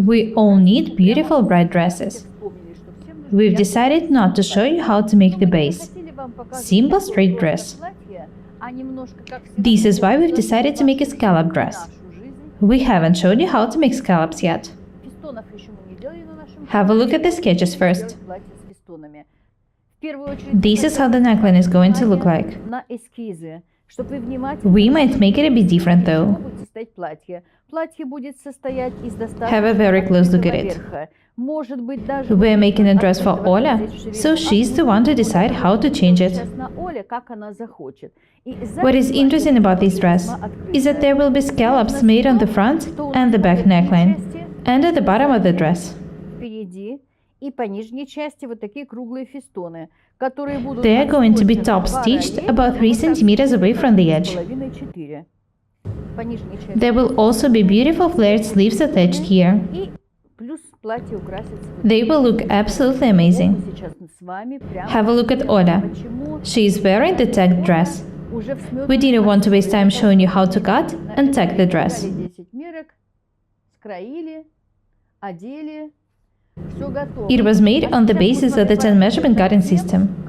We all need beautiful bright dresses. We've decided not to show you how to make the base. Simple straight dress. This is why we've decided to make a scallop dress. We haven't showed you how to make scallops yet. Have a look at the sketches first. This is how the neckline is going to look like. We might make it a bit different though. Have a very close look at it. We're making a dress for Olya, so she's the one to decide how to change it. What is interesting about this dress is that there will be scallops made on the front and the back neckline, and at the bottom of the dress. They are going to be top stitched about 3 cm away from the edge. There will also be beautiful flared sleeves attached here. They will look absolutely amazing. Have a look at Olya. She is wearing the tacked dress. We didn't want to waste time showing you how to cut and tack the dress. It was made on the basis of the 10 measurement cutting system.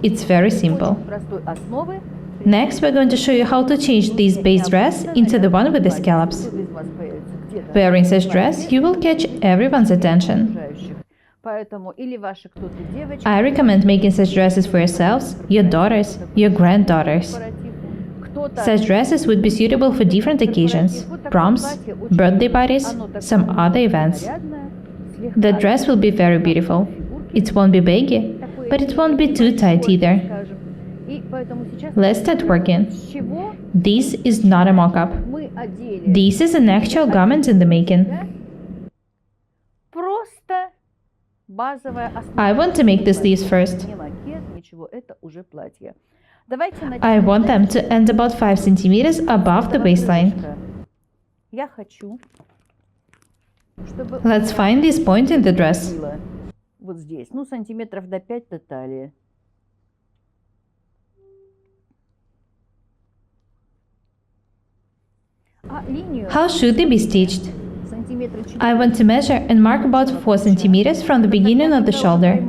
It's very simple. Next, we're going to show you how to change this base dress into the one with the scallops. Wearing such dress, you will catch everyone's attention. I recommend making such dresses for yourselves, your daughters, your granddaughters. Such dresses would be suitable for different occasions, proms, birthday parties, some other events. The dress will be very beautiful. It won't be baggy, but it won't be too tight either. Let's start working. This is not a mock-up. This is an actual garment in the making. I want to make the sleeves first. I want them to end about 5 cm above the waistline. Let's find this point in the dress. How should they be stitched? I want to measure and mark about 4 cm from the beginning of the shoulder.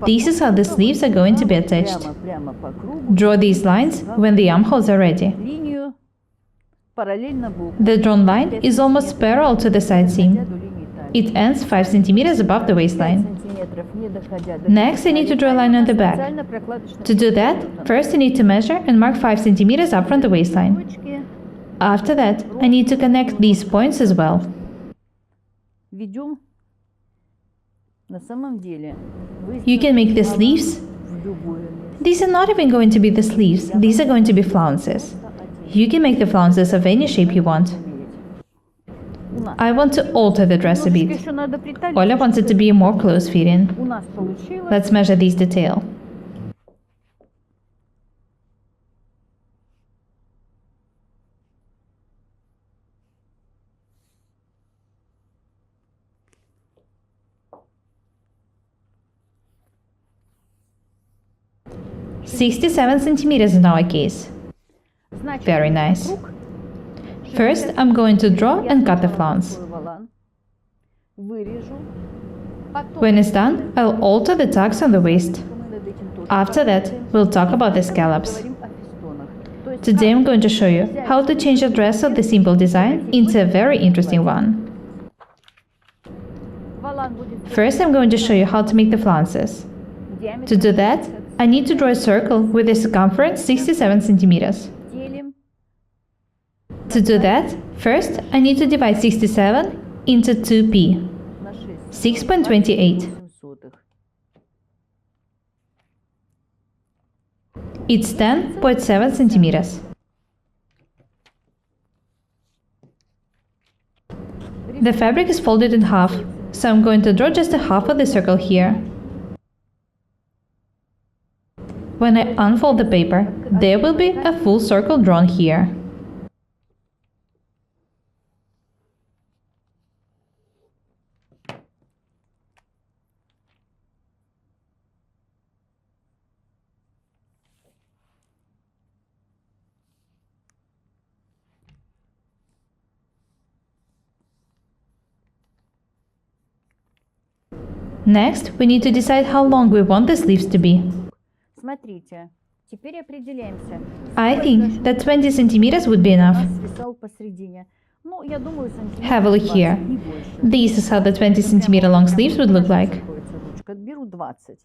This is how the sleeves are going to be attached. Draw these lines when the armholes are ready. The drawn line is almost parallel to the side seam. It ends 5 cm above the waistline. Next, I need to draw a line on the back. To do that, first I need to measure and mark 5 cm up from the waistline. After that, I need to connect these points as well. You can make the sleeves. These are not even going to be the sleeves, these are going to be flounces. You can make the flounces of any shape you want. I want to alter the dress a bit. Olya wants it to be more close-fitting. Let's measure this detail. "67 centimeters in our case." Very nice. First, I'm going to draw and cut the flounce. When it's done, I'll alter the tucks on the waist. After that, we'll talk about the scallops. Today I'm going to show you how to change a dress of the simple design into a very interesting one. First, I'm going to show you how to make the flounces. To do that, I need to draw a circle with a circumference 67 centimeters. To do that, first I need to divide 67 into 2p, 6.28. It's 10.7 centimeters. The fabric is folded in half, so I'm going to draw just a half of the circle here. When I unfold the paper, there will be a full circle drawn here. Next, we need to decide how long we want the sleeves to be. Смотрите, теперь определяемся. I think that 20 centimeters would be enough. Свисал посередине. Ну, я думаю, сантиметров Have a look 20, here. не больше. This is how the 20 centimeter long sleeves would look like. Беру 20.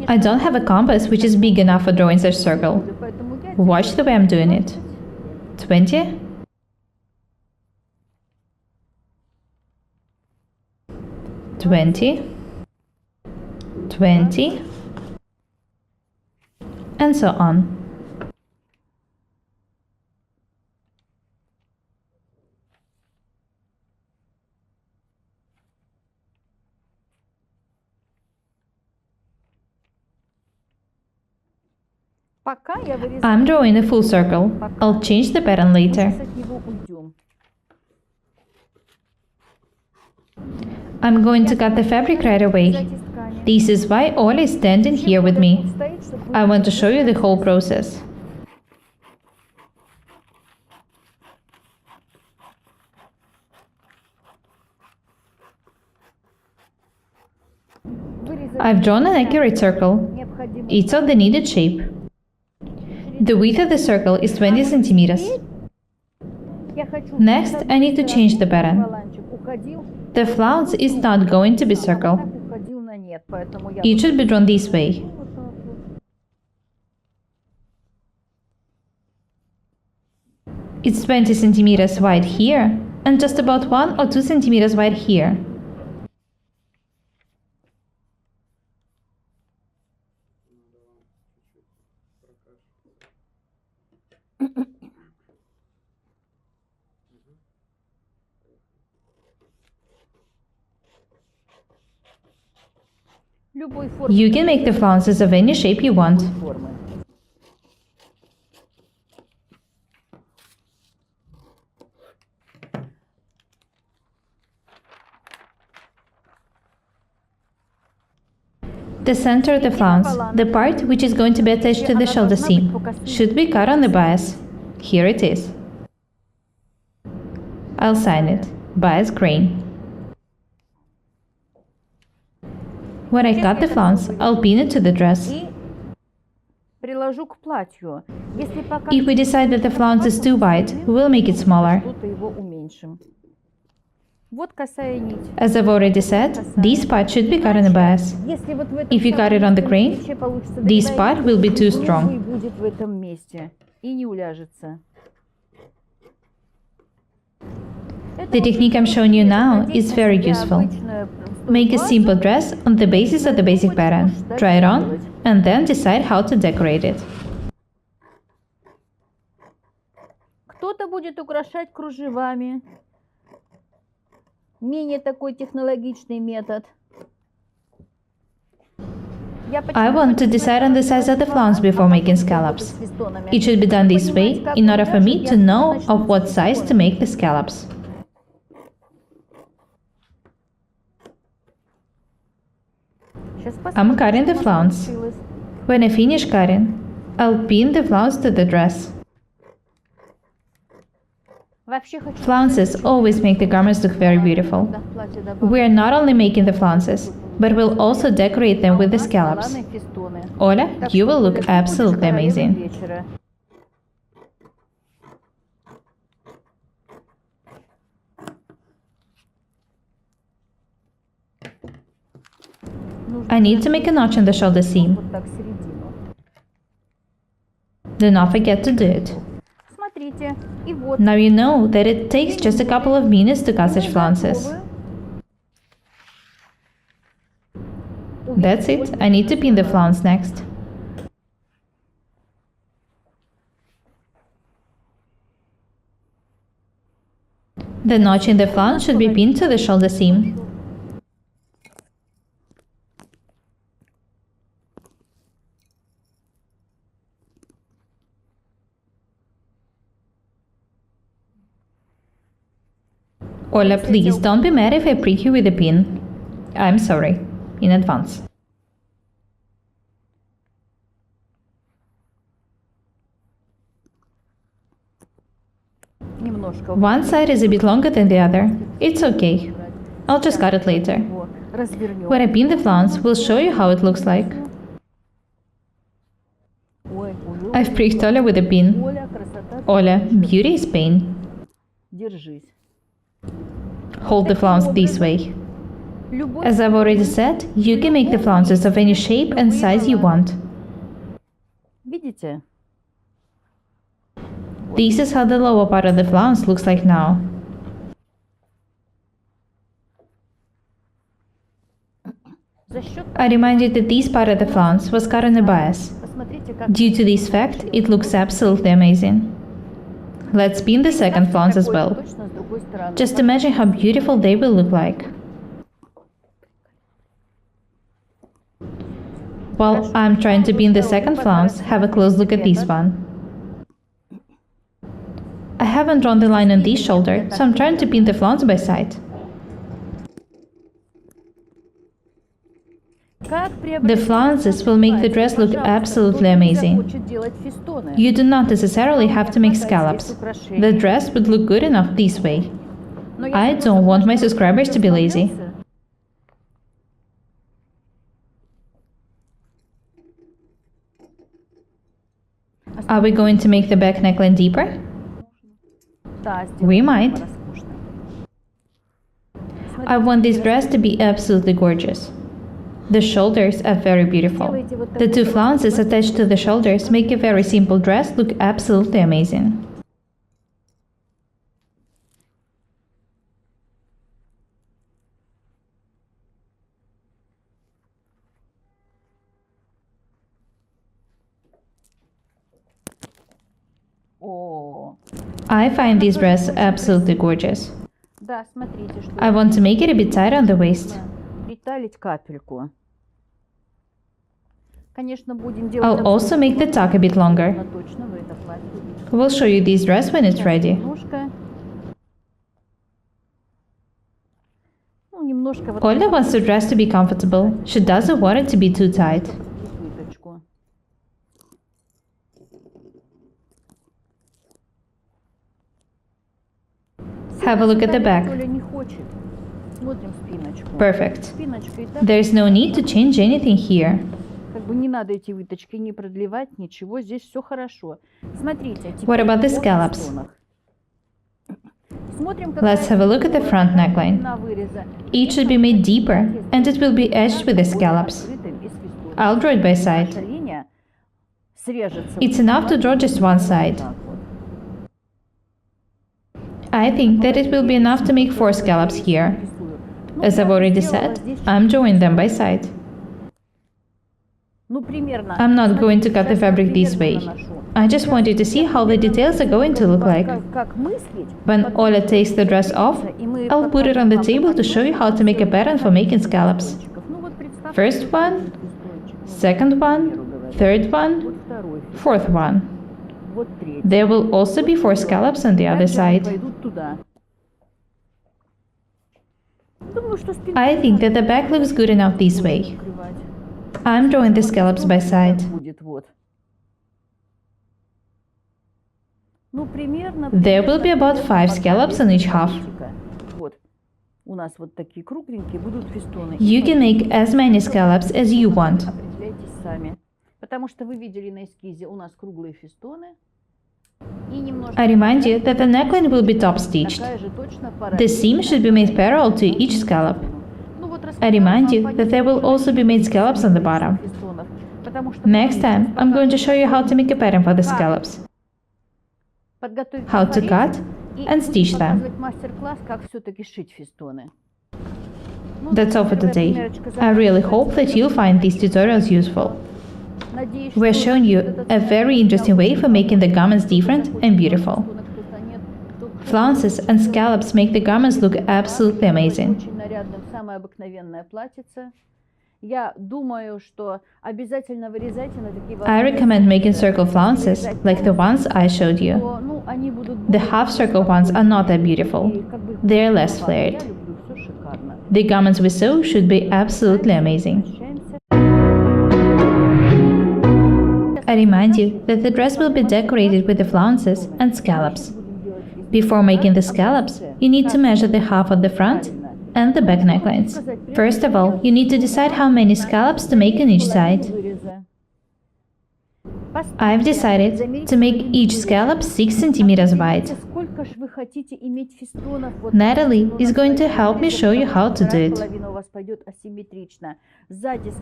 I don't have a compass which is big enough for drawing such circle. Поэтому я Watch the way I'm doing it. 20. 20. 20. And so on. пока я вырезаю, I'm drawing a full circle. I'll change the pattern later. сейчас от него уйдем. I'm going to cut the fabric right away. Ткани. This is why Olya is standing here with me. Стоит, чтобы I want to show you the whole process. вырезать I've drawn an accurate circle. необходимо. It's of the needed shape. The width of the circle is 20 centimeters. Я хочу, Next, I need to change the pattern. валанчик уходил, The flounce is not going to be circle. так уходил на нет, поэтому я It should be drawn this way. вот так вот. It's 20 centimeters wide here and just about 1 or 2 centimeters wide here. Любой формы. You can make the flounces of any shape you want. Формы. The center of the flounce, the part which is going to be attached to the shoulder seam, should be cut on the bias. Here it is. I'll sign it. Bias grain. When I cut the flounce, I'll pin it to the dress. И приложу к платью. Если пока If we decide that the flounce is too wide, we'll make it smaller. что-то его уменьшим. Вот косая нить. As I've already said, this part should be cut on the bias. Если вот в этом If you cut it on the grain, вообще получится this такая part will be too strong. и будет в этом месте и не уляжется. The technique I'm showing you now is very useful. Make a simple dress on the basis of the basic pattern, try it on, and then decide how to decorate it. Кто-то будет украшать кружевами. Менее такой технологичный метод. I want to decide on the size of the flounce before making scallops. It should be done this way in order for me to know of what size to make the scallops. I'm cutting the flounce. When I finish cutting, I'll pin the flounce to the dress. Flounces always make the garments look very beautiful. We are not only making the flounces, but we'll also decorate them with the scallops. Olya, you will look absolutely amazing. I need to make a notch in the shoulder seam. Do not forget to do it. Now you know that it takes just a couple of minutes to cut such flounces. That's it, I need to pin the flounce next. The notch in the flounce should be pinned to the shoulder seam. Olya, please don't be mad if I prick you with a pin. I'm sorry, in advance. One side is a bit longer than the other. It's okay. I'll just cut it later. Его развернем. When I pin the flounce, we'll show you how it looks like. Ой, уже I've pricked Olya with a pin. Оля, красота. Olya, beauty is pain. Держись. Hold the flounce this way. Любой As I've already said, you can make the flounces of any shape and size you want. Видите? This is how the lower part of the flounce looks like now. За счет, I remind you that this part of the flounce was cut on a bias. посмотрите, как Due to this fact, it looks absolutely amazing. Let's pin the second flounce as well. точно с другой стороны. Just imagine how beautiful they will look like. While I'm trying to pin the second flounce, have a close look at this one. I haven't drawn the line on this shoulder, so I'm trying to pin the flounce by side. Как The приобрести flounces will make the dress look absolutely amazing. хочет делать фестоны? You do not necessarily have to make scallops. The dress would look good enough this way. Но I если don't want my кто-то subscribers to be lazy. смотрелся, Are we going to make the back neckline deeper? да, сделать We might. роскошно. I want this dress to be absolutely gorgeous. The shoulders are very beautiful. The two flounces attached to the shoulders make a very simple dress look absolutely amazing. О, I find this dress absolutely gorgeous. да, смотрите, что I want to make it a bit tighter on the waist. приталить капельку. Конечно, будем делать I'll also make the tuck a bit longer. но точно вы это платье увидите. We'll show you this dress when it's ready. Немножко. Ну, немножко вот Olya wants the dress to be comfortable. She doesn't want it to be too tight. выточку. Have a look at the back. Оля не хочет. Смотрим спиночку. Perfect. Спиночка и так, There's no need to change anything here. как бы не надо эти выточки не продлевать, ничего, здесь все хорошо. Смотрите, а What теперь about the о scallops? фестонах. Смотрим, Let's have a look at the front neckline. длина выреза. It should be made deeper, and it will be edged with the scallops. Открытым и с фестонами. I'll draw it by side. Наша линия срежется. It's enough to draw just one side. Так вот. I think that it will be enough to make 4 scallops here. Ну, As I've я already сделала said, здесь I'm drawing them by side. Ну, примерно. I'm not going to Смотрите, cut the сейчас я fabric this way. примерно наношу. I just want you to see how the details are going to look like. Как мыслить? When Olya takes the dress off, И мы I'll put it on the table to show you how to make a pattern for making scallops. Ну, вот представьте, First one, листочек. second one, third one, Вот второй, fourth one. вот третий. There will also be 4 scallops on the other Также они side. пойдут туда. Думаю, что спинку I think that the back looks good enough this way. закрывать. I'm drawing the scallops by side. Будет вот. Ну, примерно. There will be about 5 scallops on each half. Вот. У нас вот такие кругленькие будут фестоны. You can make as many scallops as you want. Определяйтесь сами. Потому что вы видели на эскизе у нас круглые фестоны. И немножко I remind you that the neckline will be top stitched. такая же точно пара. The seam should be made parallel to each scallop. Ну, вот I remind you that there will also be made scallops on the bottom. фестонов, потому что Next time, I'm going to show you how to make a pattern for the scallops, подготовить how to cut и and stitch them. показывать мастер-класс, как все-таки шить фестоны. Ну, That's all for today. I really hope that you'll find these tutorials useful. надеюсь, We're что showing you этот a very interesting way for making the garments different and beautiful. фестонок кто-то нет, кто- Flounces and scallops make the garments look absolutely amazing. Очень нарядным, самое обыкновенное платьице. Я думаю, что обязательно вырезайте на такие I recommend making circle flounces like the ones I showed you. то, ну, они будут The half circle ones are not that beautiful. и как бы They are less я flared. люблю, все шикарно. The garments we sew should be absolutely amazing. Прощаемся. I remind you that the dress will be decorated with the flounces and scallops. Будем делать здесь Before making the scallops, you need to measure the half of the front and the back necklines. First of all, you need to decide how many scallops to make on each side. I've decided to make each scallop 6 centimeters wide. Natalie is going to help me show you how to do it.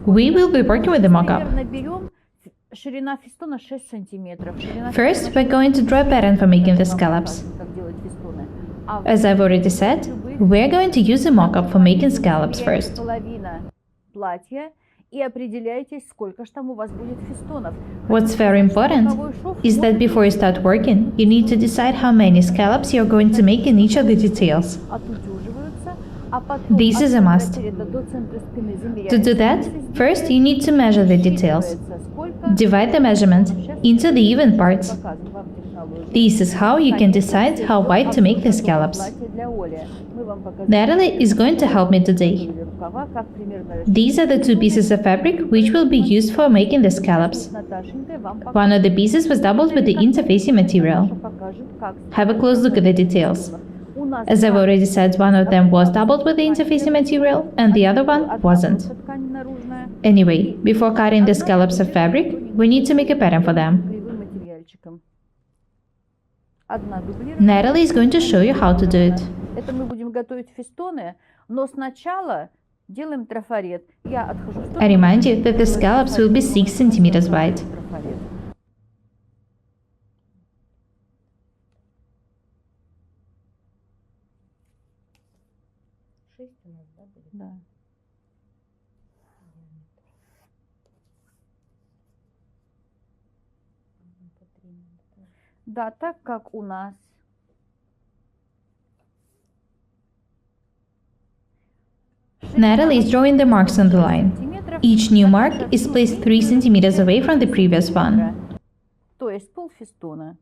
We will be working with the mock-up. First, we're going to draw a pattern for making the scallops. As I've already said, we're going to use a mock-up for making scallops first. What's very important is that before you start working, you need to decide how many scallops you're going to make in each of the details. This is a must. To do that, first you need to measure the details. Divide the measurement into the even parts. This is how you can decide how wide to make the scallops. Natalie is going to help me today. These are the 2 pieces of fabric which will be used for making the scallops. One of the pieces was doubled with the interfacing material. Have a close look at the details. As I've already said, one of them was doubled with the interfacing material and the other one wasn't. Anyway, before cutting the scallops of fabric, we need to make a pattern for them. Natalie is going to show you how to do it. I remind you that the scallops will be 6 centimeters wide. Да, так как у нас Natalie is drawing the marks on the line. Each new mark is placed 3 centimeters away from the previous one. то есть полфестона.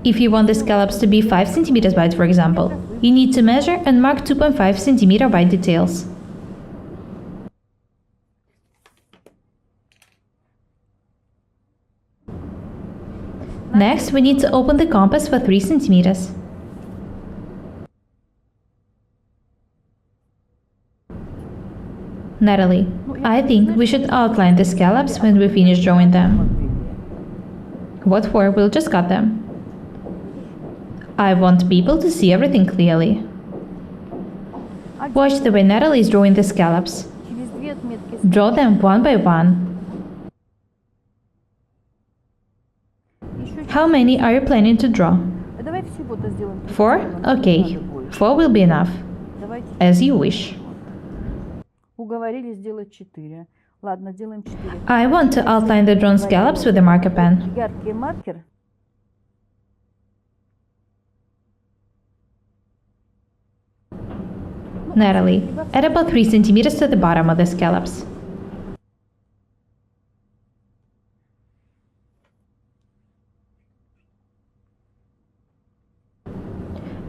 If you want the scallops to be 5 centimeters wide, for example, you need to measure and mark 2.5 centimeter wide details. Next, we need to open the compass for 3 centimeters. Natalie, I think we should outline the scallops when we finish drawing them. What for? We'll just cut them. I want people to see everything clearly. Watch the way Natalie is drawing the scallops. Draw them one by one. How many are you planning to draw? 4? Okay, 4 will be enough. As you wish. Уговорили сделать 4. Ладно, делаем 4. I want to outline the drawn scallops with a marker pen. Яркий маркер. Natalie, add about 3 centimeters to the bottom of the scallops.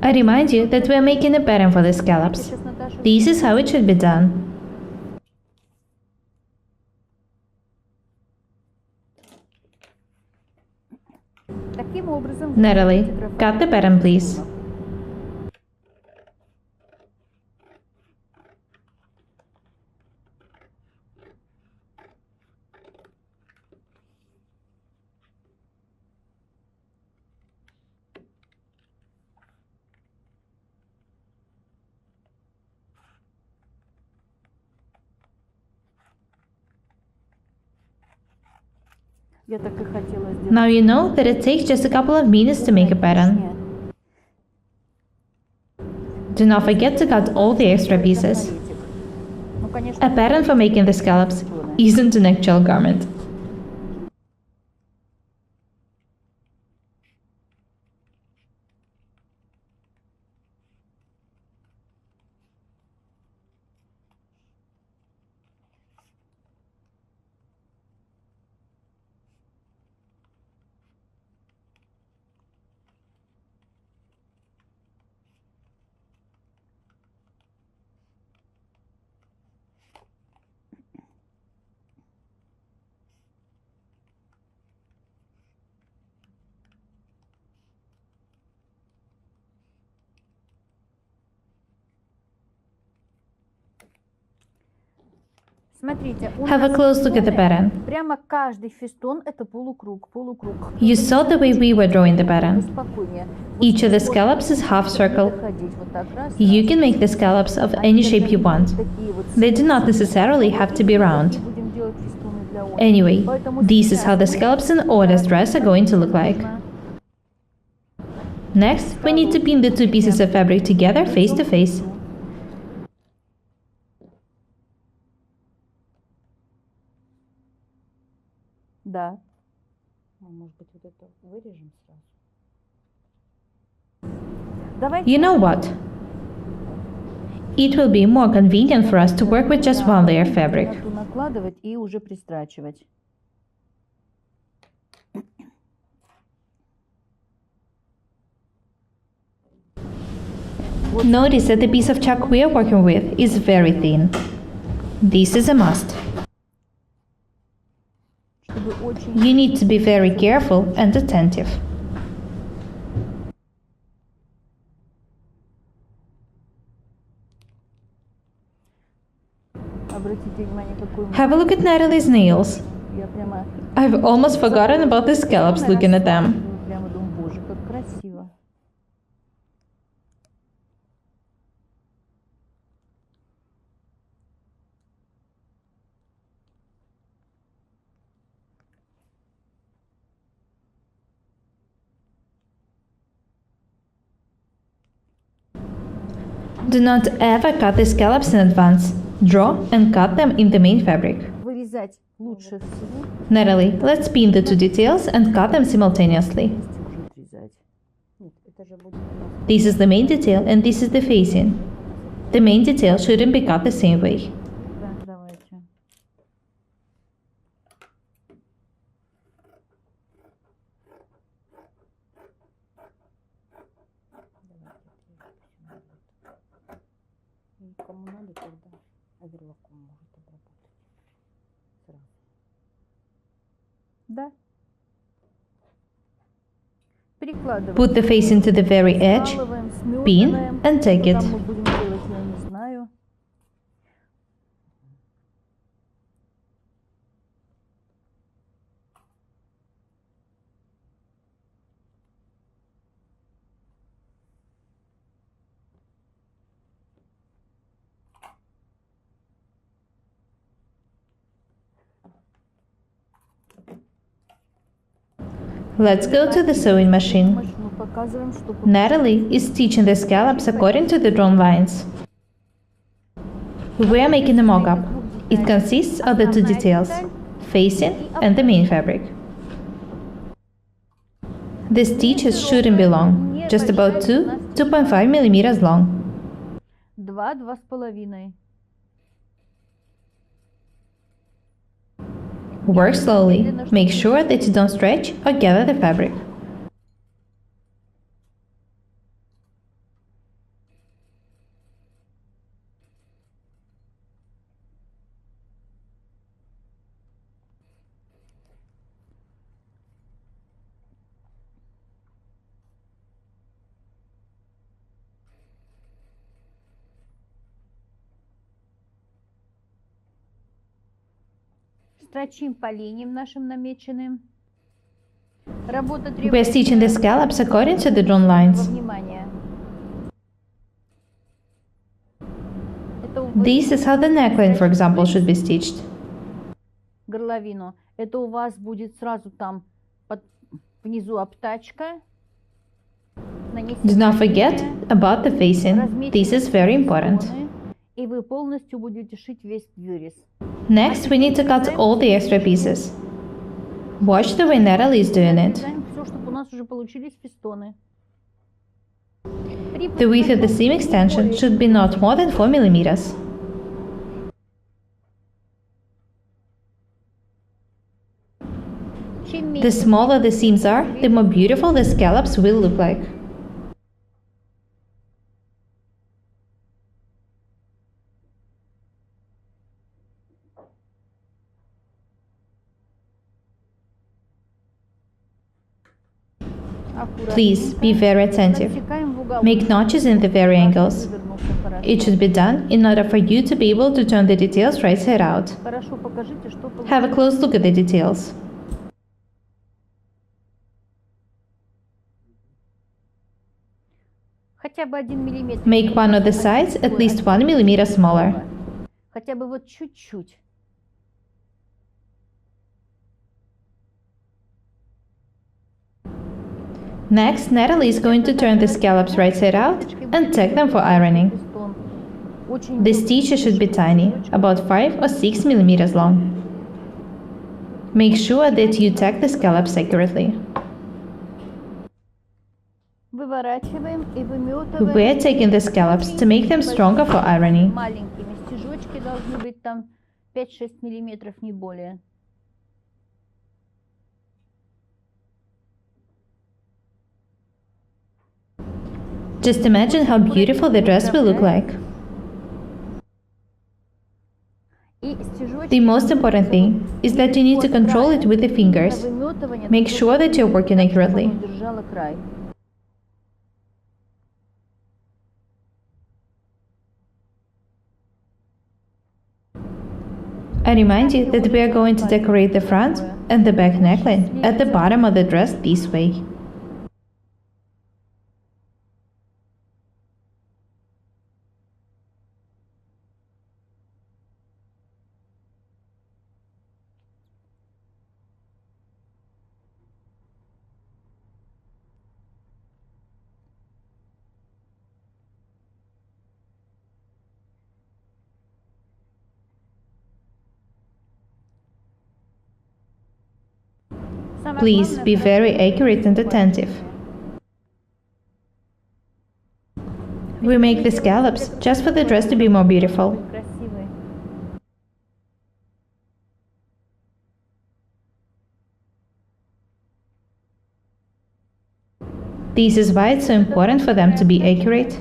I remind you that we are making a pattern for the scallops. This is how it should be done. Natalie, cut the pattern, please. Now you know that it takes just a couple of minutes to make a pattern. Do not forget to cut all the extra pieces. A pattern for making the scallops isn't an actual garment. Смотрите, у Have a нас close look at the фестоны, pattern. прямо каждый фестон это полукруг, полукруг. You saw the way we were drawing the pattern. Спокойнее. Each of the scallops is half circle. Доходить вот так раз. You can make the scallops of any shape you want. Такие вот They do not necessarily have to be round. и будем делать фестоны для Оли. Anyway, Поэтому this is сейчас how the scallops in Olya's dress are going to look like. Next, we need to pin the two pieces of fabric together face to face. Да. Может быть, вот это вырежем сразу. Давайте. You know what? It will be more convenient for us to work with just one layer of fabric. Накладывать и уже пристрачивать. Notice that the piece of chalk we are working with is very thin. This is a must. Чтобы очень You need to be very careful and attentive. обратите внимание, какой Have a look at Natalie's nails. я прямо I've almost forgotten about the scallops looking at them. прямо думаю, боже, как красиво. Do not ever cut the scallops in advance. Draw and cut them in the main fabric. Вырезать лучше всего. Natalie, let's pin the two details and cut them simultaneously. Уже отрезать. Нет, это же будет у нас. This is the main detail and this is the facing. The main detail shouldn't be cut the same way. Да, давайте. И кому надо, тогда оверлоком может обработать. Сразу. Да. Перекладываем. Put the facing to the very edge, Скалываем, pin смётываем. and take it. Что там мы будем делать, я не знаю. Let's go to the sewing machine. Мы показываем, что Natalie is stitching the scallops according to the drawn lines. We are making a mock-up. It consists of the two details, facing and the main fabric. The stitches shouldn't be long, just about 2.5 millimeters long. 2-2,5. Work slowly. Make sure that you don't stretch or gather the fabric. Строчим по линиям нашим намеченным. Работа We're требует stitching the scallops according to the drawn lines. внимания. Это This is how the neckline, for example, should be stitched. горловину. Это у вас будет сразу там внизу обтачка. Do not forget about the facing. This is very important. И вы полностью будете шить весь вырез. Next, we need to cut all the extra pieces. Watch the way Natalie is doing it. Все, чтобы у нас уже получились фестоны. The width of the seam extension should be not more than 4 millimeters. The smaller the seams are, the more beautiful the scallops will look like. Please be very attentive. Make notches in the very angles. It should be done in order for you to be able to turn the details right side out. Хорошо, покажите, что получилось. Have a close look at the details. Хотя бы 1 миллиметр. Make one of the sides at least 1 millimeter smaller. Хотя бы вот чуть-чуть. Next, Natalie is going to turn the scallops right side out and tack them for ironing. The stitches should be tiny, about 5 or 6 millimeters long. Make sure that you tack the scallops accurately. Выворачиваем и выметываем. We're taking the scallops to make them stronger for ironing. Маленькими стежочки должны быть там 5-6 миллиметров, не более. Just imagine how beautiful the dress will look like. И стежочки The most important thing is that you need to control it with the fingers. выметывания, Make sure that you're working accurately. чтобы держала край. I remind you that we are going to decorate the front and the back neckline at the bottom of the dress this way. Please be very accurate and attentive. We make the scallops just for the dress to be more beautiful. Красивые. This is why it's so important for them to be accurate.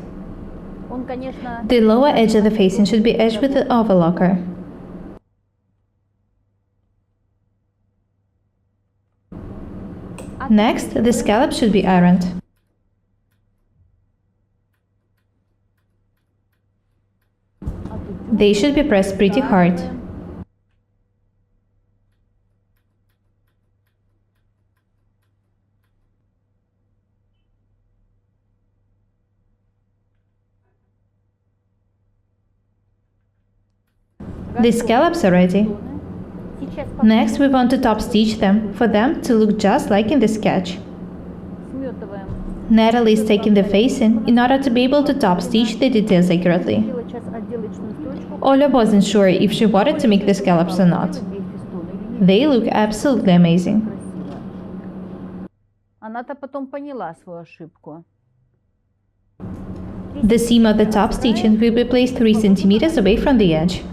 Он, конечно, The lower edge of the facing should be edged with the overlocker. Next, the scallops should be ironed. They should be pressed pretty hard. The scallops are ready. сейчас Next, we want to top stitch them for them to look just like in the sketch. сметываем. Natalie is taking the facing in order to be able to top stitch the details accurately. Делать сейчас отделочную строчку. Olya wasn't sure if she wanted to make the scallops or not. Здесь фестон или нет. They look absolutely amazing. Красиво. Она-то потом поняла свою ошибку. The seam of the top stitching will be placed 3 centimeters away from the edge.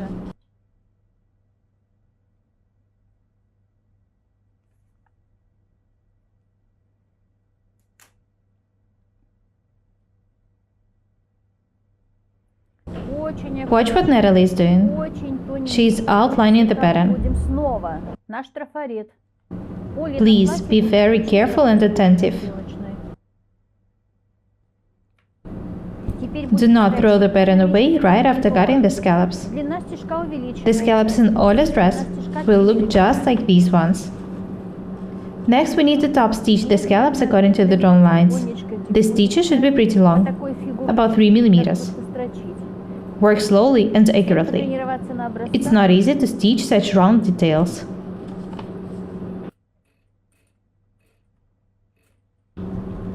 Watch what Natalie is doing. She's outlining the pattern. Будем снова. Наш трафарет. Оле Please be very careful and attentive. Do not throw the pattern away right after cutting the scallops. Длина стежка увеличена. The scallops in Olya's dress will look just like these ones. Next, we need to top stitch the scallops according to the drawn lines. The stitches should be pretty long, Такой фигуры about 3 millimeters. строчить. Work slowly and accurately. Тренироваться на образцах. It's not easy to stitch such round details.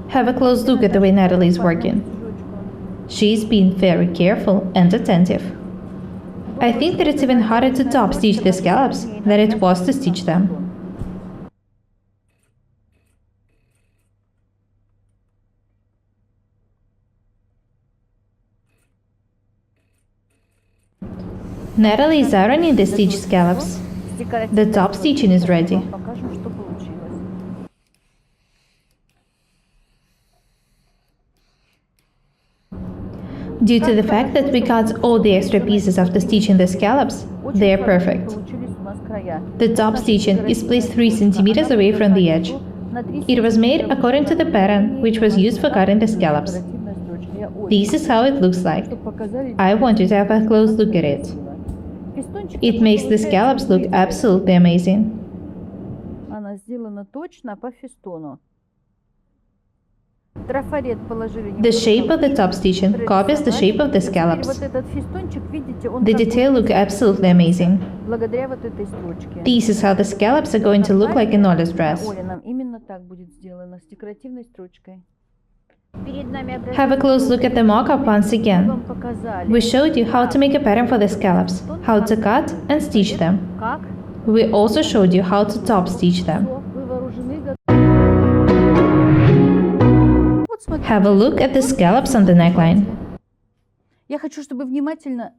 Have a close look at the way Natalie is working. She's been very careful and attentive. I think that it's even harder to top stitch the scallops than it was to stitch them. Natalie is ironing the stitched scallops. The top stitching is ready. Покажем, что получилось. Due to the fact that we cut all the extra pieces after stitching the scallops, they are perfect. Получились у нас края. The top stitching is placed 3 centimeters away from the edge. На 3 It was made according to the pattern which was used for cutting the scallops. декоративная строчка. Я This is how it looks like. Чтобы показали, I want you to have a close look at it. фестончик It makes the scallops look absolutely amazing. Она сделана точно по фестону. Трафарет положили The shape of the top stitching copies the shape of the Теперь scallops. вот этот фестончик, видите, он The как бы detail look absolutely amazing. благодаря вот этой строчке. This is how the scallops are going to look like in Olya's dress. Оля, нам именно так будет сделано, с декоративной строчкой. Перед нами Have a close look at the mock-up once мы again. вам показали, We showed you how to make a pattern for the scallops, how to cut and stitch them. как We also showed you how to top stitch them. всё, вы вооружены. Вот смотрите. Have a look at the scallops on the neckline. Я хочу, чтобы внимательно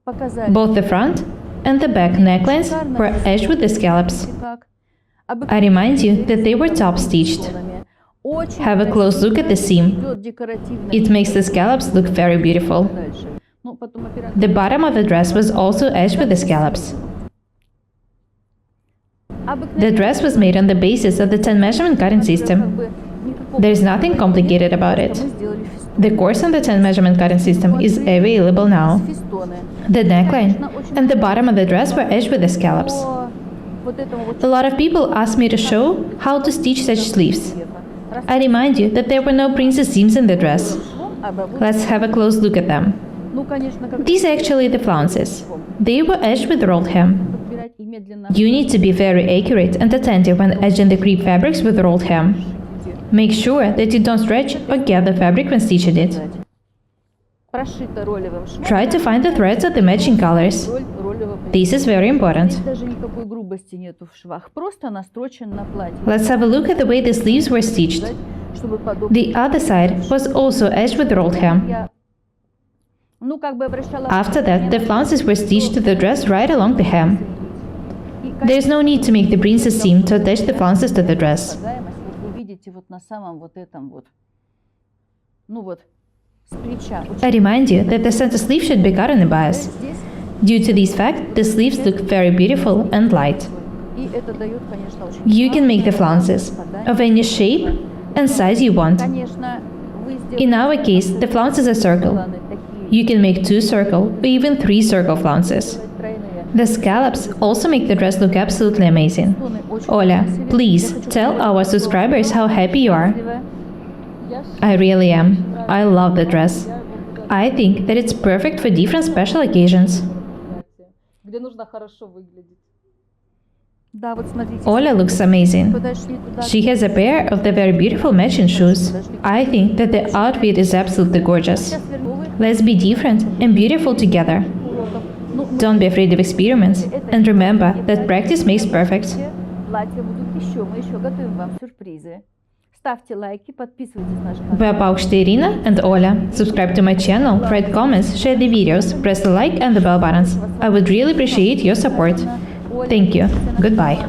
показали. Both the front and the back necklines were edged with the scallops. Как. I remind you that they were top stitched. Очень Have a close look at the seam. идет декоративная. It makes the scallops look very beautiful. Дальше. Ну, потом оператор. The bottom of the dress was also edged with the scallops. The dress was made on the basis of the 10 measurement cutting Как system. бы никакого There's nothing complicated about it. мы сделали фестон. The course on the 10 measurement cutting system is available now. Фестоны. The neckline and the bottom of the dress were edged with the scallops. По вот этому вот A lot of people asked me to show how to stitch such sleeves. цвету. I remind you that there were no princess seams in the dress. Швом обработали. Let's have a close look at them. Ну, конечно, как These are actually the flounces. They were edged with rolled hem. подбирать и медленно. You need to be very accurate and attentive when edging the crepe fabrics with rolled hem. Make sure that you don't stretch or get the fabric when stitching it. Прошито ролевым швом. Try to find the threads of the matching colors. Роль ролевого принта. This is very important. Здесь даже никакой грубости нету в швах. Просто настрочен на платье. Let's have a look at the way the sleeves were stitched. Чтобы подобно. The other side was also edged with rolled hem. Я, ну, как бы обращала After that, the flounces were stitched to the dress right along the hem. И There's no need to make the princess seam to attach the flounces to the dress. касаемость, вот вы видите вот на самом вот этом вот, ну вот, с плеча. I remind you that the center sleeve should be cut in the bias. Здесь, Due to this fact, the sleeves look very beautiful and light. и это дает, конечно, очень You can make the flounces попадание. of any shape and size you want. Конечно, вы сделали In our case, the flounces are circle. планы такие, You can make 2 circle or even 3 circle flounces. тройные. The scallops also make the dress look absolutely amazing. Тоны очень Olya, красивые. please Я хочу tell сказать, our что subscribers how happy you are. красивая. Я I really am. I love the dress. I think that it's perfect for different special occasions. Где нужно хорошо выглядеть. Да, вот смотрите. Olya looks amazing. Подошли туда. She has a pair of the very beautiful matching shoes. I think that the outfit is absolutely gorgeous. Сейчас вернули Let's be different and beautiful together. уроков. Ну, Don't be afraid of experiments. And remember that practice makes perfect. платья будут еще. Мы еще готовим вам сюрпризы. Ставьте лайки, подписывайтесь на наш канал. We're Paukšte Irina and Olya. Subscribe to my channel, write comments, share the videos, press the like and the bell buttons. I would really appreciate your support. Thank you. Goodbye.